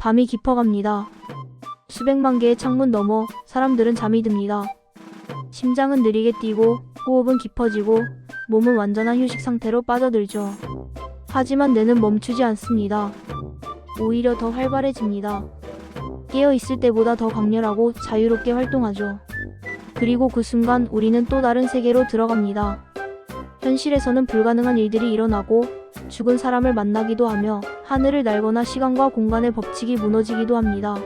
밤이 깊어갑니다. 수백만 개의 창문 너머 사람들은 잠이 듭니다. 심장은 느리게 뛰고 호흡은 깊어지고 몸은 완전한 휴식 상태로 빠져들죠. 하지만 뇌는 멈추지 않습니다. 오히려 더 활발해집니다. 깨어있을 때보다 더 강렬하고 자유롭게 활동하죠. 그리고 그 순간 우리는 또 다른 세계로 들어갑니다. 현실에서는 불가능한 일들이 일어나고 죽은 사람을 만나기도 하며 하늘을 날거나 시간과 공간의 법칙이 무너지기도 합니다.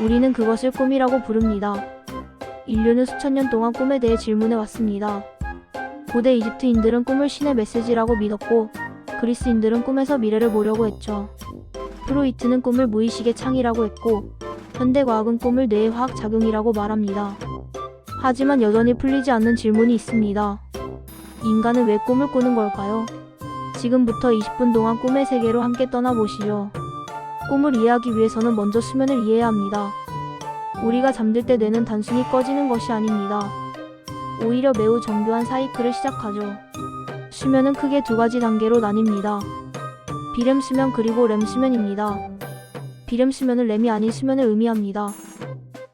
우리는 그것을 꿈이라고 부릅니다. 인류는 수천 년 동안 꿈에 대해 질문해 왔습니다. 고대 이집트인들은 꿈을 신의 메시지라고 믿었고 그리스인들은 꿈에서 미래를 보려고 했죠. 프로이트는 꿈을 무의식의 창이라고 했고 현대과학은 꿈을 뇌의 화학작용이라고 말합니다. 하지만 여전히 풀리지 않는 질문이 있습니다. 인간은 왜 꿈을 꾸는 걸까요? 지금부터 20분 동안 꿈의 세계로 함께 떠나보시죠. 꿈을 이해하기 위해서는 먼저 수면을 이해해야 합니다. 우리가 잠들 때 뇌는 단순히 꺼지는 것이 아닙니다. 오히려 매우 정교한 사이클을 시작하죠. 수면은 크게 두 가지 단계로 나뉩니다. 비렘 수면 그리고 렘 수면입니다. 비렘 수면은 렘이 아닌 수면을 의미합니다.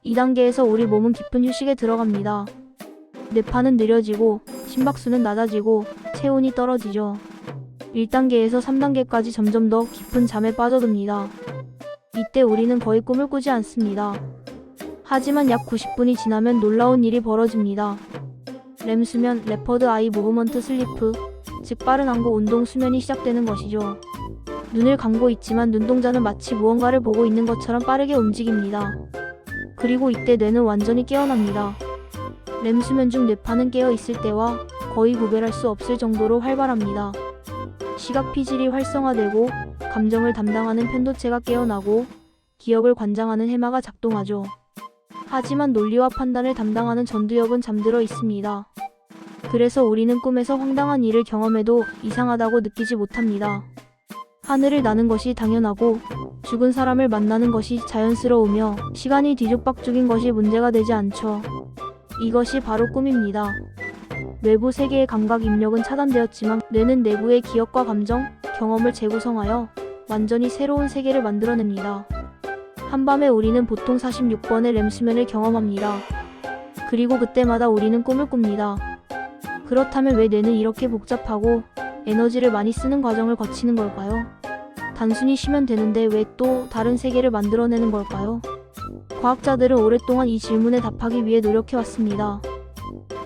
이 단계에서 우리 몸은 깊은 휴식에 들어갑니다. 뇌파는 느려지고 심박수는 낮아지고 체온이 떨어지죠. 1단계에서 3단계까지 점점 더 깊은 잠에 빠져듭니다. 이때 우리는 거의 꿈을 꾸지 않습니다. 하지만 약 90분이 지나면 놀라운 일이 벌어집니다. 렘 수면, 레퍼드 아이 무브먼트 슬리프, 즉 빠른 안구 운동 수면이 시작되는 것이죠. 눈을 감고 있지만 눈동자는 마치 무언가를 보고 있는 것처럼 빠르게 움직입니다. 그리고 이때 뇌는 완전히 깨어납니다. 렘 수면 중 뇌파는 깨어 있을 때와 거의 구별할 수 없을 정도로 활발합니다. 시각 피질이 활성화되고 감정을 담당하는 편도체가 깨어나고 기억을 관장하는 해마가 작동하죠. 하지만 논리와 판단을 담당하는 전두엽은 잠들어 있습니다. 그래서 우리는 꿈에서 황당한 일을 경험해도 이상하다고 느끼지 못합니다. 하늘을 나는 것이 당연하고 죽은 사람을 만나는 것이 자연스러우며 시간이 뒤죽박죽인 것이 문제가 되지 않죠. 이것이 바로 꿈입니다. 외부 세계의 감각 입력은 차단되었지만 뇌는 내부의 기억과 감정, 경험을 재구성하여 완전히 새로운 세계를 만들어냅니다. 한밤에 우리는 보통 46번의 렘 수면을 경험합니다. 그리고 그때마다 우리는 꿈을 꿉니다. 그렇다면 왜 뇌는 이렇게 복잡하고 에너지를 많이 쓰는 과정을 거치는 걸까요? 단순히 쉬면 되는데 왜 또 다른 세계를 만들어내는 걸까요? 과학자들은 오랫동안 이 질문에 답하기 위해 노력해왔습니다.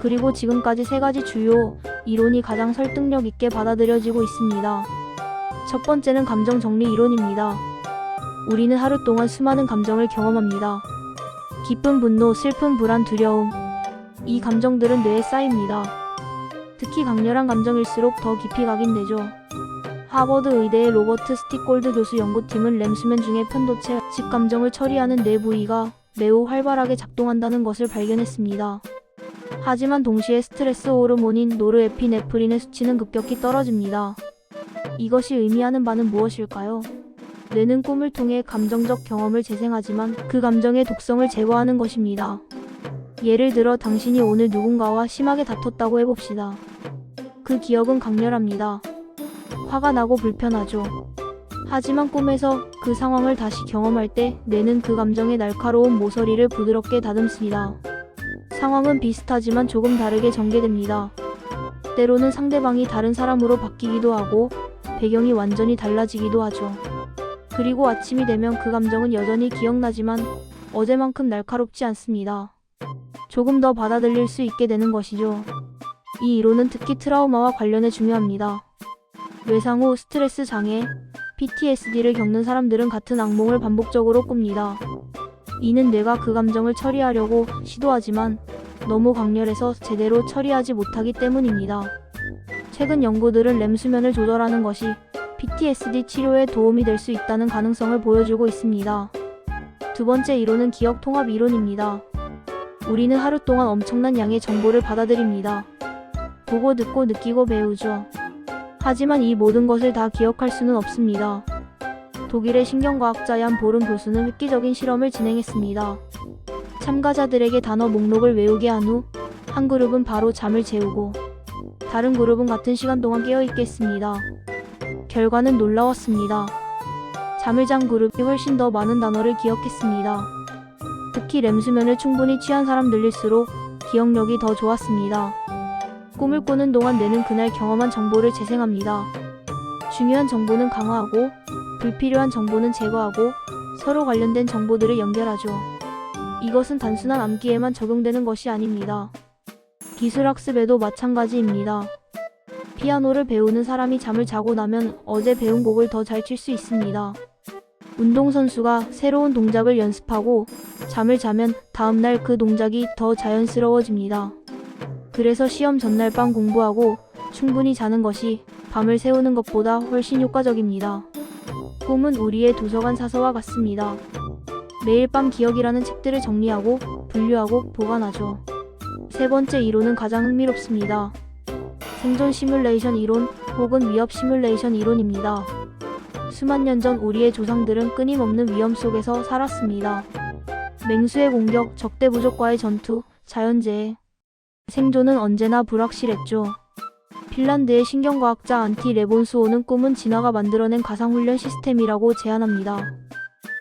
그리고 지금까지 세 가지 주요 이론이 가장 설득력 있게 받아들여지고 있습니다. 첫 번째는 감정 정리 이론입니다. 우리는 하루 동안 수많은 감정을 경험합니다. 기쁨, 분노, 슬픔, 불안, 두려움. 이 감정들은 뇌에 쌓입니다. 특히 강렬한 감정일수록 더 깊이 각인되죠. 하버드 의대의 로버트 스틱골드 교수 연구팀은 렘 수면 중에 편도체, 즉 감정을 처리하는 뇌 부위가 매우 활발하게 작동한다는 것을 발견했습니다. 하지만 동시에 스트레스 호르몬인 노르에피네프린의 수치는 급격히 떨어집니다. 이것이 의미하는 바는 무엇일까요? 뇌는 꿈을 통해 감정적 경험을 재생하지만 그 감정의 독성을 제거하는 것입니다. 예를 들어 당신이 오늘 누군가와 심하게 다퉜다고 해봅시다. 그 기억은 강렬합니다. 화가 나고 불편하죠. 하지만 꿈에서 그 상황을 다시 경험할 때 뇌는 그 감정의 날카로운 모서리를 부드럽게 다듬습니다. 상황은 비슷하지만 조금 다르게 전개됩니다. 때로는 상대방이 다른 사람으로 바뀌기도 하고 배경이 완전히 달라지기도 하죠. 그리고 아침이 되면 그 감정은 여전히 기억나지만 어제만큼 날카롭지 않습니다. 조금 더 받아들일 수 있게 되는 것이죠. 이 이론은 특히 트라우마와 관련해 중요합니다. 외상 후 스트레스 장애, PTSD를 겪는 사람들은 같은 악몽을 반복적으로 꿉니다. 이는 뇌가 그 감정을 처리하려고 시도하지만 너무 강렬해서 제대로 처리하지 못하기 때문입니다. 최근 연구들은 렘 수면을 조절하는 것이 PTSD 치료에 도움이 될 수 있다는 가능성을 보여주고 있습니다. 두 번째 이론은 기억 통합 이론입니다. 우리는 하루 동안 엄청난 양의 정보를 받아들입니다. 보고 듣고 느끼고 배우죠. 하지만 이 모든 것을 다 기억할 수는 없습니다. 독일의 신경과학자 얀 보름 교수는 획기적인 실험을 진행했습니다. 참가자들에게 단어 목록을 외우게 한 후 한 그룹은 바로 잠을 재우고 다른 그룹은 같은 시간 동안 깨어있게 했습니다. 결과는 놀라웠습니다. 잠을 잔 그룹이 훨씬 더 많은 단어를 기억했습니다. 특히 램수면을 충분히 취한 사람들일수록 기억력이 더 좋았습니다. 꿈을 꾸는 동안 뇌는 그날 경험한 정보를 재생합니다. 중요한 정보는 강화하고 불필요한 정보는 제거하고 서로 관련된 정보들을 연결하죠. 이것은 단순한 암기에만 적용되는 것이 아닙니다. 기술학습에도 마찬가지입니다. 피아노를 배우는 사람이 잠을 자고 나면 어제 배운 곡을 더 잘 칠 수 있습니다. 운동선수가 새로운 동작을 연습하고 잠을 자면 다음날 그 동작이 더 자연스러워집니다. 그래서 시험 전날 밤 공부하고 충분히 자는 것이 밤을 새우는 것보다 훨씬 효과적입니다. 꿈은 우리의 도서관 사서와 같습니다. 매일 밤 기억이라는 책들을 정리하고 분류하고 보관하죠. 세 번째 이론은 가장 흥미롭습니다. 생존 시뮬레이션 이론 혹은 위협 시뮬레이션 이론입니다. 수만 년 전 우리의 조상들은 끊임없는 위험 속에서 살았습니다. 맹수의 공격, 적대 부족과의 전투, 자연재해. 생존은 언제나 불확실했죠. 핀란드의 신경과학자 안티 레본수오는 꿈은 진화가 만들어낸 가상훈련 시스템이라고 제안합니다.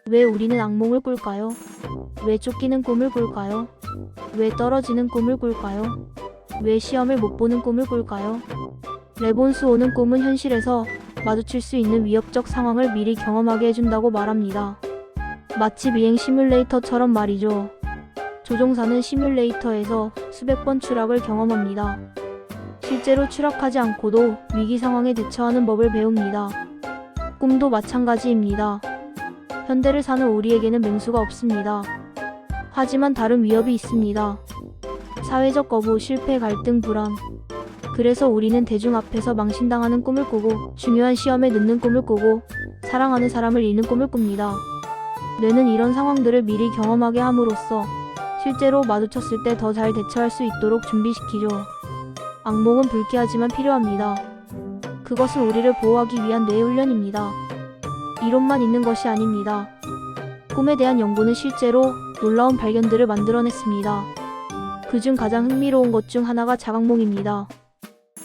왜 우리는 악몽을 꿀까요? 왜 쫓기는 꿈을 꿀까요? 왜 떨어지는 꿈을 꿀까요? 왜 시험을 못 보는 꿈을 꿀까요? 레본수오는 꿈은 현실에서 마주칠 수 있는 위협적 상황을 미리 경험하게 해준다고 말합니다. 마치 비행 시뮬레이터처럼 말이죠. 조종사는 시뮬레이터에서 수백 번 추락을 경험합니다. 실제로 추락하지 않고도 위기 상황에 대처하는 법을 배웁니다. 꿈도 마찬가지입니다. 현대를 사는 우리에게는 맹수가 없습니다. 하지만 다른 위협이 있습니다. 사회적 거부, 실패, 갈등, 불안. 그래서 우리는 대중 앞에서 망신당하는 꿈을 꾸고 중요한 시험에 늦는 꿈을 꾸고 사랑하는 사람을 잃는 꿈을 꿉니다. 뇌는 이런 상황들을 미리 경험하게 함으로써 실제로 마주쳤을 때 더 잘 대처할 수 있도록 준비시키죠. 악몽은 불쾌하지만 필요합니다. 그것은 우리를 보호하기 위한 뇌의 훈련입니다. 이론만 있는 것이 아닙니다. 꿈에 대한 연구는 실제로 놀라운 발견들을 만들어냈습니다. 그중 가장 흥미로운 것 중 하나가 자각몽입니다.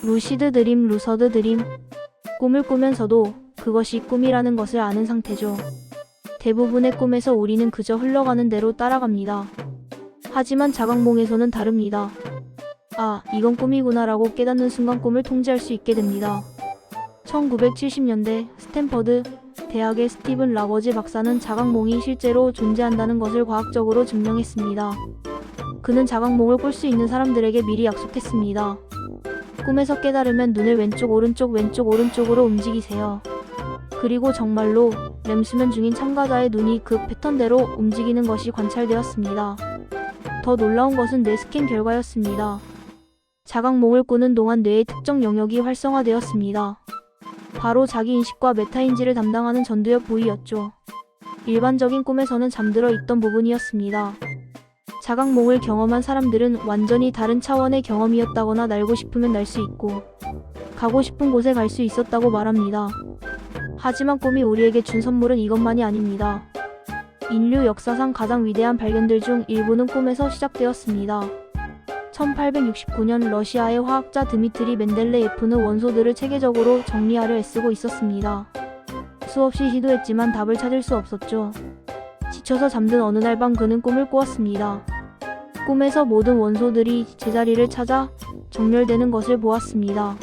루시드 드림, 루서드 드림. 꿈을 꾸면서도 그것이 꿈이라는 것을 아는 상태죠. 대부분의 꿈에서 우리는 그저 흘러가는 대로 따라갑니다. 하지만 자각몽에서는 다릅니다. 아, 이건 꿈이구나라고 깨닫는 순간 꿈을 통제할 수 있게 됩니다. 1970년대 스탠퍼드 대학의 스티븐 라버지 박사는 자각몽이 실제로 존재한다는 것을 과학적으로 증명했습니다. 그는 자각몽을 꿀 수 있는 사람들에게 미리 약속했습니다. 꿈에서 깨달으면 눈을 왼쪽 오른쪽 왼쪽 오른쪽으로 움직이세요. 그리고 정말로 램수면 중인 참가자의 눈이 그 패턴대로 움직이는 것이 관찰되었습니다. 더 놀라운 것은 뇌 스캔 결과였습니다. 자각몽을 꾸는 동안 뇌의 특정 영역이 활성화되었습니다. 바로 자기인식과 메타인지를 담당하는 전두엽 부위였죠. 일반적인 꿈에서는 잠들어 있던 부분이었습니다. 자각몽을 경험한 사람들은 완전히 다른 차원의 경험이었다거나 날고 싶으면 날 수 있고 가고 싶은 곳에 갈 수 있었다고 말합니다. 하지만 꿈이 우리에게 준 선물은 이것만이 아닙니다. 인류 역사상 가장 위대한 발견들 중 일부는 꿈에서 시작되었습니다. 1869년 러시아의 화학자 드미트리 멘델레예프는 원소들을 체계적으로 정리하려 애쓰고 있었습니다. 수없이 시도했지만 답을 찾을 수 없었죠. 지쳐서 잠든 어느 날 밤 그는 꿈을 꾸었습니다. 꿈에서 모든 원소들이 제자리를 찾아 정렬되는 것을 보았습니다.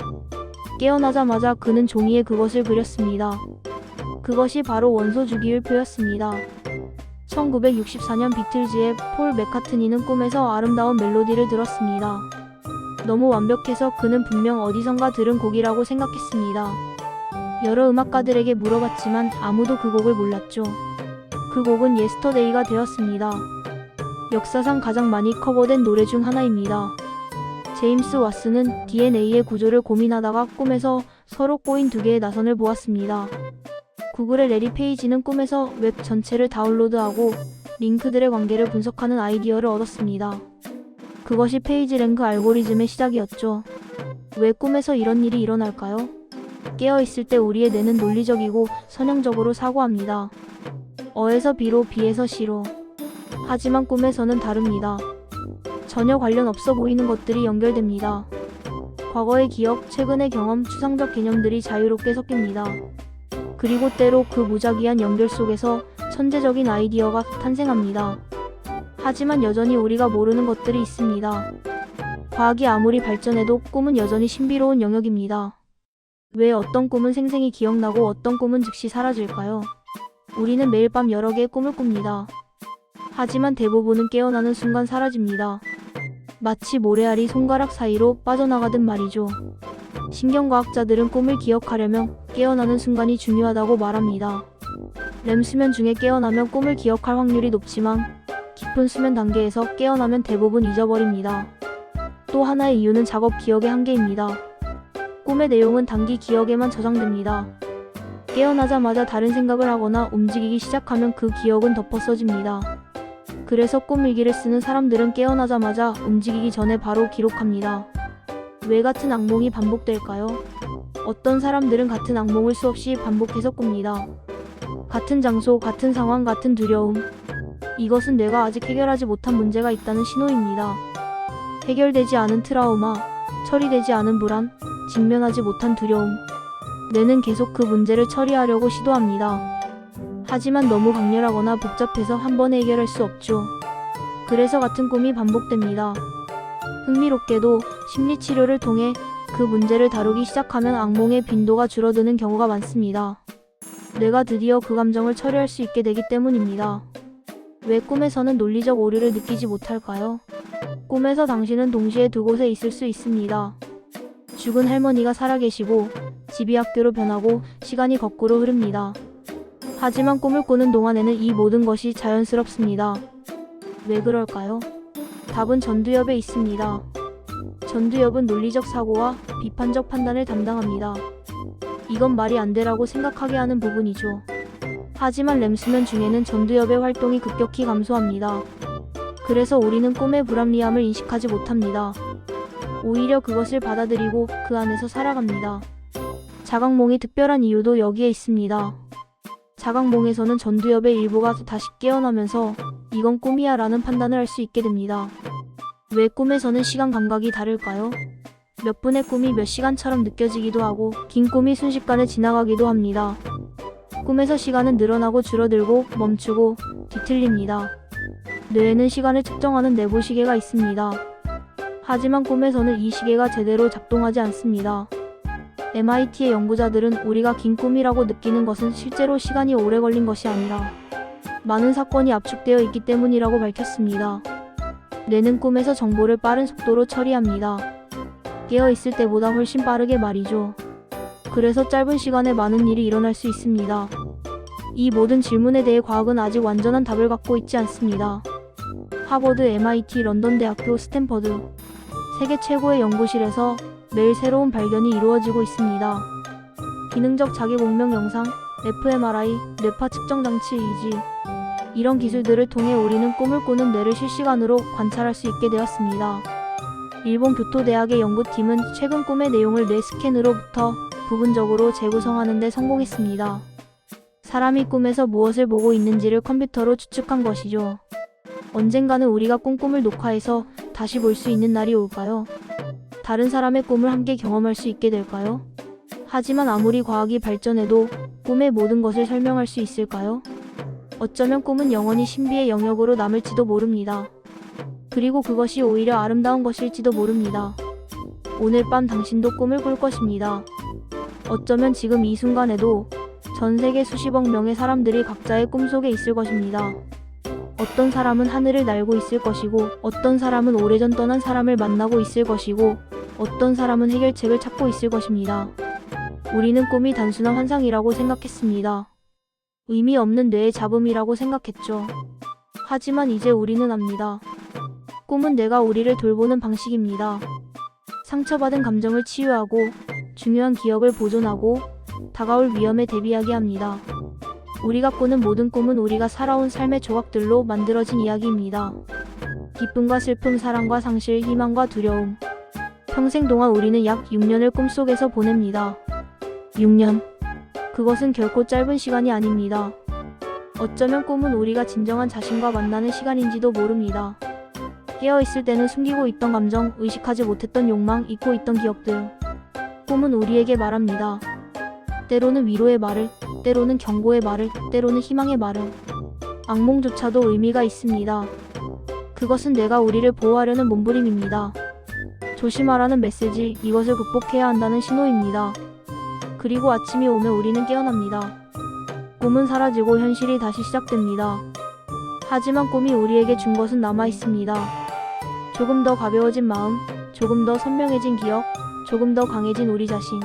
깨어나자마자 그는 종이에 그것을 그렸습니다. 그것이 바로 원소 주기율표였습니다. 1964년 비틀즈의 폴 맥카트니는 꿈에서 아름다운 멜로디를 들었습니다. 너무 완벽해서 그는 분명 어디선가 들은 곡이라고 생각했습니다. 여러 음악가들에게 물어봤지만 아무도 그 곡을 몰랐죠. 그 곡은 예스터데이가 되었습니다. 역사상 가장 많이 커버된 노래 중 하나입니다. 제임스 왓슨은 DNA의 구조를 고민하다가 꿈에서 서로 꼬인 두 개의 나선을 보았습니다. 구글의 레리 페이지는 꿈에서 웹 전체를 다운로드하고 링크들의 관계를 분석하는 아이디어를 얻었습니다. 그것이 페이지랭크 알고리즘의 시작이었죠. 왜 꿈에서 이런 일이 일어날까요? 깨어있을 때 우리의 뇌는 논리적이고 선형적으로 사고합니다. 어에서 B로, B에서 C로. 하지만 꿈에서는 다릅니다. 전혀 관련 없어 보이는 것들이 연결됩니다. 과거의 기억, 최근의 경험, 추상적 개념들이 자유롭게 섞입니다. 그리고 때로 그 무작위한 연결 속에서 천재적인 아이디어가 탄생합니다. 하지만 여전히 우리가 모르는 것들이 있습니다. 과학이 아무리 발전해도 꿈은 여전히 신비로운 영역입니다. 왜 어떤 꿈은 생생히 기억나고 어떤 꿈은 즉시 사라질까요? 우리는 매일 밤 여러 개의 꿈을 꿉니다. 하지만 대부분은 깨어나는 순간 사라집니다. 마치 모래알이 손가락 사이로 빠져나가듯 말이죠. 신경과학자들은 꿈을 기억하려면 깨어나는 순간이 중요하다고 말합니다. 렘수면 중에 깨어나면 꿈을 기억할 확률이 높지만 깊은 수면 단계에서 깨어나면 대부분 잊어버립니다. 또 하나의 이유는 작업 기억의 한계입니다. 꿈의 내용은 단기 기억에만 저장됩니다. 깨어나자마자 다른 생각을 하거나 움직이기 시작하면 그 기억은 덮어써집니다. 그래서 꿈 일기를 쓰는 사람들은 깨어나자마자 움직이기 전에 바로 기록합니다. 왜 같은 악몽이 반복될까요? 어떤 사람들은 같은 악몽을 수없이 반복해서 꿉니다. 같은 장소, 같은 상황, 같은 두려움. 이것은 뇌가 아직 해결하지 못한 문제가 있다는 신호입니다. 해결되지 않은 트라우마, 처리되지 않은 불안, 직면하지 못한 두려움. 뇌는 계속 그 문제를 처리하려고 시도합니다. 하지만 너무 강렬하거나 복잡해서 한 번에 해결할 수 없죠. 그래서 같은 꿈이 반복됩니다. 흥미롭게도 심리치료를 통해 그 문제를 다루기 시작하면 악몽의 빈도가 줄어드는 경우가 많습니다. 뇌가 드디어 그 감정을 처리할 수 있게 되기 때문입니다. 왜 꿈에서는 논리적 오류를 느끼지 못할까요? 꿈에서 당신은 동시에 두 곳에 있을 수 있습니다. 죽은 할머니가 살아계시고 집이 학교로 변하고 시간이 거꾸로 흐릅니다. 하지만 꿈을 꾸는 동안에는 이 모든 것이 자연스럽습니다. 왜 그럴까요? 답은 전두엽에 있습니다. 전두엽은 논리적 사고와 비판적 판단을 담당합니다. 이건 말이 안 되라고 생각하게 하는 부분이죠. 하지만 렘수면 중에는 전두엽의 활동이 급격히 감소합니다. 그래서 우리는 꿈의 불합리함을 인식하지 못합니다. 오히려 그것을 받아들이고 그 안에서 살아갑니다. 자각몽이 특별한 이유도 여기에 있습니다. 자각몽에서는 전두엽의 일부가 다시 깨어나면서 이건 꿈이야 라는 판단을 할 수 있게 됩니다. 왜 꿈에서는 시간 감각이 다를까요? 몇 분의 꿈이 몇 시간처럼 느껴지기도 하고 긴 꿈이 순식간에 지나가기도 합니다. 꿈에서 시간은 늘어나고 줄어들고 멈추고 뒤틀립니다. 뇌에는 시간을 측정하는 내부 시계가 있습니다. 하지만 꿈에서는 이 시계가 제대로 작동하지 않습니다. MIT의 연구자들은 우리가 긴 꿈이라고 느끼는 것은 실제로 시간이 오래 걸린 것이 아니라 많은 사건이 압축되어 있기 때문이라고 밝혔습니다. 뇌는 꿈에서 정보를 빠른 속도로 처리합니다. 깨어있을 때보다 훨씬 빠르게 말이죠. 그래서 짧은 시간에 많은 일이 일어날 수 있습니다. 이 모든 질문에 대해 과학은 아직 완전한 답을 갖고 있지 않습니다. 하버드, MIT, 런던 대학교, 스탠퍼드 세계 최고의 연구실에서 매일 새로운 발견이 이루어지고 있습니다. 기능적 자기공명 영상, fMRI, 뇌파 측정 장치, EEG 이런 기술들을 통해 우리는 꿈을 꾸는 뇌를 실시간으로 관찰할 수 있게 되었습니다. 일본 교토대학의 연구팀은 최근 꿈의 내용을 뇌 스캔으로부터 부분적으로 재구성하는 데 성공했습니다. 사람이 꿈에서 무엇을 보고 있는지를 컴퓨터로 추측한 것이죠. 언젠가는 우리가 꾼 꿈을 녹화해서 다시 볼 수 있는 날이 올까요? 다른 사람의 꿈을 함께 경험할 수 있게 될까요? 하지만 아무리 과학이 발전해도 꿈의 모든 것을 설명할 수 있을까요? 어쩌면 꿈은 영원히 신비의 영역으로 남을지도 모릅니다. 그리고 그것이 오히려 아름다운 것일지도 모릅니다. 오늘 밤 당신도 꿈을 꿀 것입니다. 어쩌면 지금 이 순간에도 전 세계 수십억 명의 사람들이 각자의 꿈속에 있을 것입니다. 어떤 사람은 하늘을 날고 있을 것이고, 어떤 사람은 오래전 떠난 사람을 만나고 있을 것이고, 어떤 사람은 해결책을 찾고 있을 것입니다. 우리는 꿈이 단순한 환상이라고 생각했습니다. 의미 없는 뇌의 잡음이라고 생각했죠. 하지만 이제 우리는 압니다. 꿈은 뇌가 우리를 돌보는 방식입니다. 상처받은 감정을 치유하고, 중요한 기억을 보존하고, 다가올 위험에 대비하게 합니다. 우리가 꾸는 모든 꿈은 우리가 살아온 삶의 조각들로 만들어진 이야기입니다. 기쁨과 슬픔, 사랑과 상실, 희망과 두려움. 평생 동안 우리는 약 6년을 꿈속에서 보냅니다. 6년. 그것은 결코 짧은 시간이 아닙니다. 어쩌면 꿈은 우리가 진정한 자신과 만나는 시간인지도 모릅니다. 깨어있을 때는 숨기고 있던 감정, 의식하지 못했던 욕망, 잊고 있던 기억들. 꿈은 우리에게 말합니다. 때로는 위로의 말을, 때로는 경고의 말을, 때로는 희망의 말을. 악몽조차도 의미가 있습니다. 그것은 내가 우리를 보호하려는 몸부림입니다. 조심하라는 메시지, 이것을 극복해야 한다는 신호입니다. 그리고 아침이 오면 우리는 깨어납니다. 꿈은 사라지고 현실이 다시 시작됩니다. 하지만 꿈이 우리에게 준 것은 남아 있습니다. 조금 더 가벼워진 마음, 조금 더 선명해진 기억, 조금 더 강해진 우리 자신.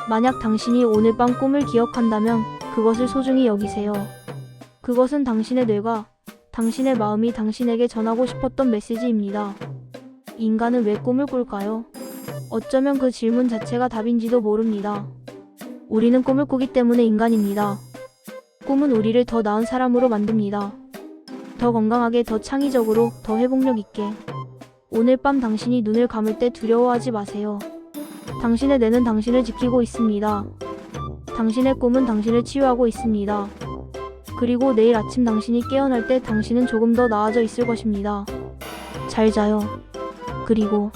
만약 당신이 오늘 밤 꿈을 기억한다면 그것을 소중히 여기세요. 그것은 당신의 뇌가, 당신의 마음이 당신에게 전하고 싶었던 메시지입니다. 인간은 왜 꿈을 꿀까요? 어쩌면 그 질문 자체가 답인지도 모릅니다. 우리는 꿈을 꾸기 때문에 인간입니다. 꿈은 우리를 더 나은 사람으로 만듭니다. 더 건강하게, 더 창의적으로, 더 회복력 있게. 오늘 밤 당신이 눈을 감을 때 두려워하지 마세요. 당신의 뇌는 당신을 지키고 있습니다. 당신의 꿈은 당신을 치유하고 있습니다. 그리고 내일 아침 당신이 깨어날 때 당신은 조금 더 나아져 있을 것입니다. 잘 자요. 그리고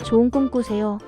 좋은 꿈 꾸세요.